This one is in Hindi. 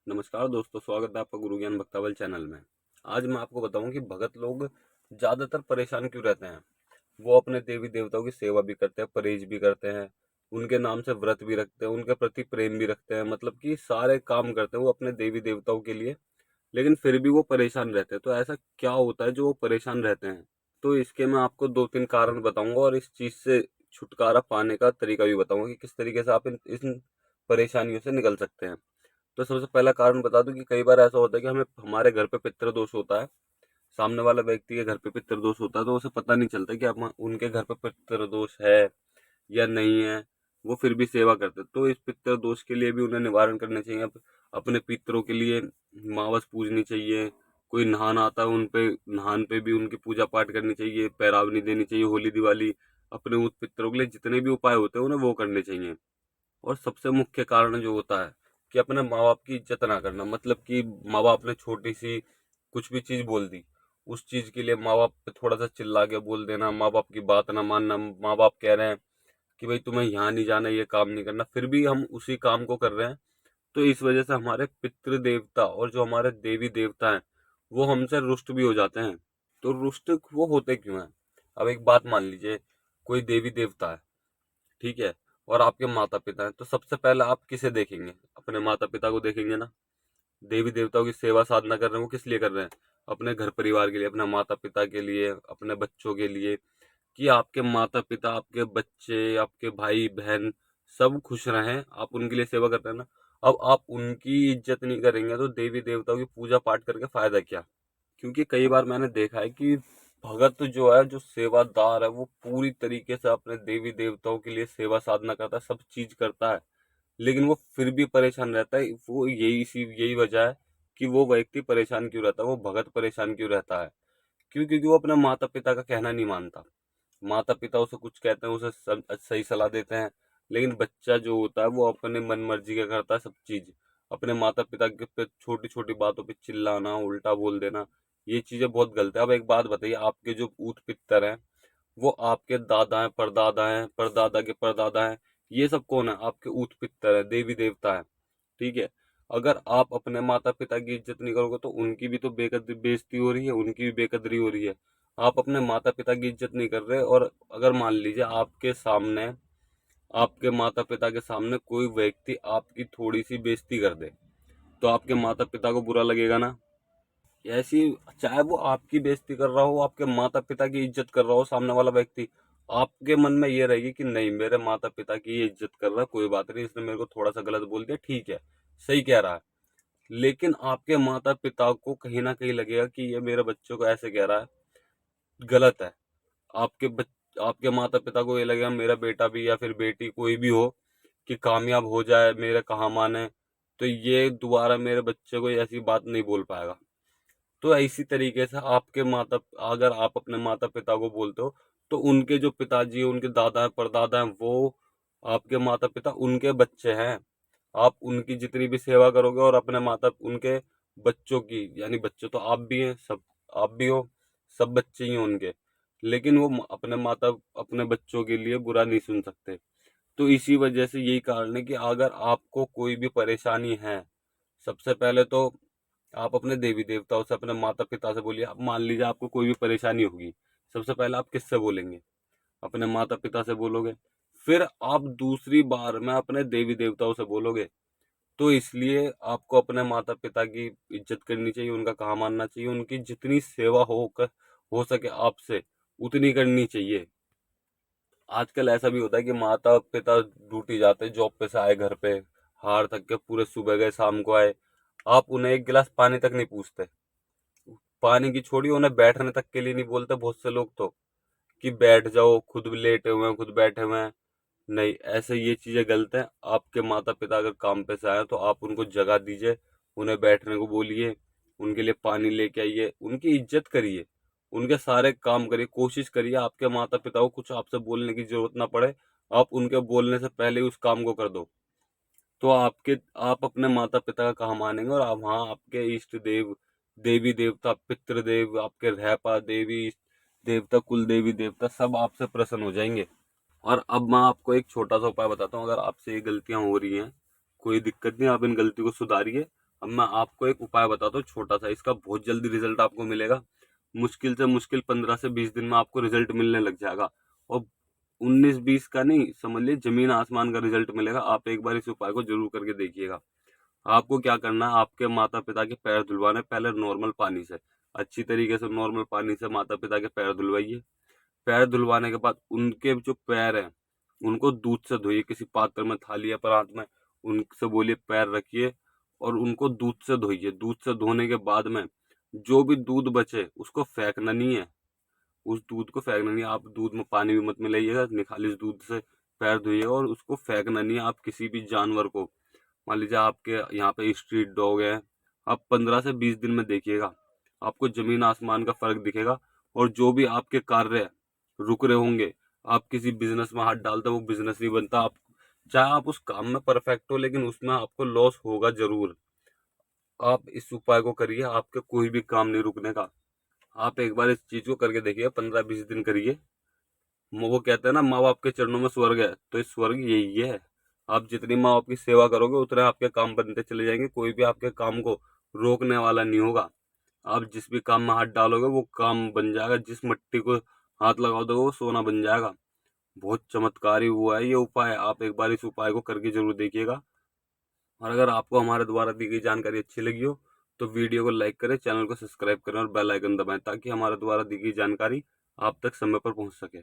नमस्कार दोस्तों, स्वागत है आपका गुरु ज्ञान भक्तावल चैनल में। आज मैं आपको बताऊं कि भगत लोग ज्यादातर परेशान क्यों रहते हैं। वो अपने देवी देवताओं की सेवा भी करते हैं, परहेज भी करते हैं, उनके नाम से व्रत भी रखते हैं, उनके प्रति प्रेम भी रखते हैं, मतलब कि सारे काम करते हैं वो अपने देवी देवताओं के लिए। लेकिन फिर भी वो परेशान रहते हैं। तो ऐसा क्या होता है जो वो परेशान रहते हैं? तो इसके मैं आपको 2-3 कारण बताऊंगा और इस चीज से छुटकारा पाने का तरीका भी बताऊंगा कि किस तरीके से आप इन परेशानियों से निकल सकते हैं। तो सबसे पहला कारण बता दूं कि कई बार ऐसा होता है कि हमें हमारे घर पे पितृ दोष होता है। सामने वाला व्यक्ति के घर पे पितृ दोष होता है तो उसे पता नहीं चलता कि आप उनके घर पे पितृ दोष है या नहीं है। वो फिर भी सेवा करते हैं। तो इस पितृ दोष के लिए भी उन्हें निवारण करने चाहिए। अपने पितरों के लिए मावस पूजनी चाहिए। कोई नहान आता है उन पे नहान पे भी उनकी पूजा पाठ करनी चाहिए, पैरावनी देनी चाहिए, होली दिवाली अपने उस पितरों के लिए जितने भी उपाय होते हैं उन्हें वो करने चाहिए। और सबसे मुख्य कारण जो होता है कि अपने माँ बाप की इज्जत ना करना, मतलब कि माँ बाप ने छोटी सी कुछ भी चीज बोल दी, उस चीज के लिए माँ बाप पे थोड़ा सा चिल्ला के बोल देना, माँ बाप की बात ना मानना। माँ बाप कह रहे हैं कि भाई तुम्हें यहाँ नहीं जाना, ये काम नहीं करना, फिर भी हम उसी काम को कर रहे हैं। तो इस वजह से हमारे पितृ देवता और जो हमारे देवी देवता हैं वो हमसे रुष्ट भी हो जाते हैं। तो रुष्ट वो होते क्यों हैं? अब एक बात मान लीजिए, कोई देवी देवता है, ठीक है, और आपके माता पिता हैं, तो सबसे पहले आप किसे देखेंगे? अपने माता पिता को देखेंगे ना। देवी देवताओं की सेवा साधना कर रहे हैं वो किस लिए कर रहे हैं? अपने घर परिवार के लिए, अपने माता पिता के लिए, अपने बच्चों के लिए, कि आपके माता पिता, आपके बच्चे, आपके भाई बहन सब खुश रहें, आप उनके लिए सेवा कर रहे हैं ना। अब आप उनकी इज्जत नहीं करेंगे तो देवी देवताओं की पूजा पाठ करके फायदा क्या? क्योंकि कई बार मैंने देखा है कि भगत जो है, जो सेवादार है, वो पूरी तरीके से अपने देवी देवताओं के लिए सेवा साधना करता है, सब चीज करता है, लेकिन वो फिर भी परेशान रहता है। वो यही वजह है कि वो व्यक्ति परेशान क्यों रहता है, वो भगत परेशान क्यों रहता है। क्योंकि वो अपने माता पिता का कहना नहीं मानता। माता पिता उसे कुछ कहते हैं, उसे सही सलाह देते हैं, लेकिन बच्चा जो होता है वो अपने मन मर्जी का करता है सब चीज। अपने माता पिता के पे छोटी छोटी बातों पे चिल्लाना, उल्टा बोल देना, ये चीजें बहुत गलत है। अब एक बात बताइए, आपके जो ऊत पितर हैं वो आपके दादा हैं, परदादा हैं, परदादा के परदादा हैं, ये सब कौन है? आपके ऊत पितर है, देवी देवता है, ठीक है। अगर आप अपने माता पिता की इज्जत नहीं करोगे तो उनकी भी तो बेकदरी बेइज्जती हो रही है, उनकी भी बेकदरी हो रही है। आप अपने माता पिता की इज्जत नहीं कर रहे, और अगर मान लीजिए आपके सामने, आपके माता पिता के सामने कोई व्यक्ति आपकी थोड़ी सी बेइज्जती कर दे, तो आपके माता पिता को बुरा लगेगा ना। ऐसी, चाहे वो आपकी बेइज्जती कर रहा हो, आपके माता पिता की इज्जत कर रहा हो सामने वाला व्यक्ति, आपके मन में ये रहेगी कि नहीं, मेरे माता पिता की ये इज्जत कर रहा है, कोई बात नहीं, इसने मेरे को थोड़ा सा गलत बोल दिया, ठीक है, सही कह रहा है। लेकिन आपके माता पिता को कहीं ना कहीं लगेगा कि ये मेरे बच्चों को ऐसे कह रहा है, गलत है। आपके माता पिता को ये लगेगा मेरा बेटा भी या फिर बेटी कोई भी हो कि कामयाब हो जाए, मेरे कहा माने, तो ये दोबारा मेरे बच्चे को ऐसी बात नहीं बोल पाएगा। तो इसी तरीके से आपके माता, अगर आप अपने माता पिता को बोलते हो तो उनके जो पिताजी, उनके दादा हैं, परदादा हैं, वो आपके माता पिता उनके बच्चे हैं। आप उनकी जितनी भी सेवा करोगे और अपने माता उनके बच्चों की, यानी बच्चे तो आप भी हैं, सब आप भी हो, सब बच्चे ही हैं उनके, लेकिन वो अपने माता, अपने बच्चों के लिए बुरा नहीं सुन सकते। तो इसी वजह से यही कारण है कि अगर आपको कोई भी परेशानी है, सबसे पहले तो आप अपने देवी देवताओं से, अपने माता पिता से बोलिए। अब मान लीजिए आपको कोई भी परेशानी होगी, सबसे पहले आप किससे बोलेंगे? अपने माता पिता से बोलोगे। फिर आप दूसरी बार में अपने देवी देवताओं से बोलोगे। तो इसलिए आपको अपने माता पिता की इज्जत करनी चाहिए, उनका कहा मानना चाहिए, उनकी जितनी सेवा हो सके आपसे उतनी करनी चाहिए। आजकल ऐसा भी होता है कि माता पिता ड्यूटी जाते, जॉब पे से आए घर पे, हार थक के पूरे सुबह गए, शाम को आए, आप उन्हें एक गिलास पानी तक नहीं पूछते। पानी की छोड़ी, उन्हें बैठने तक के लिए नहीं बोलते बहुत से लोग तो, कि बैठ जाओ, खुद भी लेटे हुए हैं, खुद बैठे हुए हैं। नहीं, ऐसे ये चीजें गलत हैं। आपके माता पिता अगर काम पे से आए तो आप उनको जगह दीजिए, उन्हें बैठने को बोलिए, उनके लिए पानी लेके आइए, उनकी इज्जत करिए, उनके सारे काम करिए। कोशिश करिए आपके माता पिता को कुछ आपसे बोलने की जरूरत ना पड़े, आप उनके बोलने से पहले ही उस काम को कर दो। तो आप अपने माता पिता का कहा मानेंगे, और आप वहाँ आपके इष्ट देव, देवी देवता, पितृदेव, आपके रहपा देवी देवता, कुल देवी देवता सब आपसे प्रसन्न हो जाएंगे। और अब मैं आपको एक छोटा सा उपाय बताता हूँ। अगर आपसे ये गलतियां हो रही हैं, कोई दिक्कत नहीं, आप इन गलती को सुधारिए, अब मैं आपको एक उपाय बताता हूँ छोटा सा, इसका बहुत जल्दी रिजल्ट आपको मिलेगा। मुश्किल से मुश्किल 15 से 20 दिन में आपको रिजल्ट मिलने लग जाएगा। और 19-20 का नहीं, समझ लीजिए जमीन आसमान का रिजल्ट मिलेगा। आप एक बार इस उपाय को जरूर करके देखिएगा। आपको क्या करना है, आपके माता पिता के पैर धुलवाने, पहले नॉर्मल पानी से, अच्छी तरीके से नॉर्मल पानी से माता पिता के पैर धुलवाइए। पैर धुलवाने के बाद उनके जो पैर हैं उनको दूध से धोइए, किसी पात्र में, थाली या परात में। उनसे बोलिए पैर रखिए और उनको दूध से धोइए। दूध से धोने के बाद में जो भी दूध बचे उसको फेंकना नहीं है, उस दूध को फेंकना नहीं है। आप दूध में पानी भी मत मिलाइएगा, निखालिस दूध से पैर धोइएगा और उसको फेंकना नहीं है। आप किसी भी जानवर को, मान लीजिए आपके यहाँ पे स्ट्रीट डॉग है, आप 15 से 20 दिन में देखिएगा, आपको जमीन आसमान का फर्क दिखेगा। और जो भी आपके कार्य रुक रहे होंगे, आप किसी बिजनेस में हाथ डालते हो वो बिजनेस नहीं बनता। आप चाहे आप उस काम में परफेक्ट हो लेकिन उसमें आपको लॉस होगा जरूर। आप इस उपाय को करिए, आपके कोई भी काम नहीं रुकने का। आप एक बार इस चीज को करके देखिए, 15-20 दिन करिए। वो कहते हैं ना, माँ बाप के चरणों में स्वर्ग है, तो इस स्वर्ग यही है। आप जितनी माँ बाप की सेवा करोगे उतने आपके काम बनते चले जाएंगे, कोई भी आपके काम को रोकने वाला नहीं होगा। आप जिस भी काम में हाथ डालोगे वो काम बन जाएगा, जिस मिट्टी को हाथ लगा दोगे वो सोना बन जाएगा। बहुत चमत्कारी हुआ है ये उपाय, आप एक बार इस उपाय को करके जरूर देखिएगा। और अगर आपको हमारे द्वारा दी गई जानकारी अच्छी लगी हो तो वीडियो को लाइक करें, चैनल को सब्सक्राइब करें और बेल आइकन दबाएं ताकि हमारे द्वारा दी गई जानकारी आप तक समय पर पहुंच सके।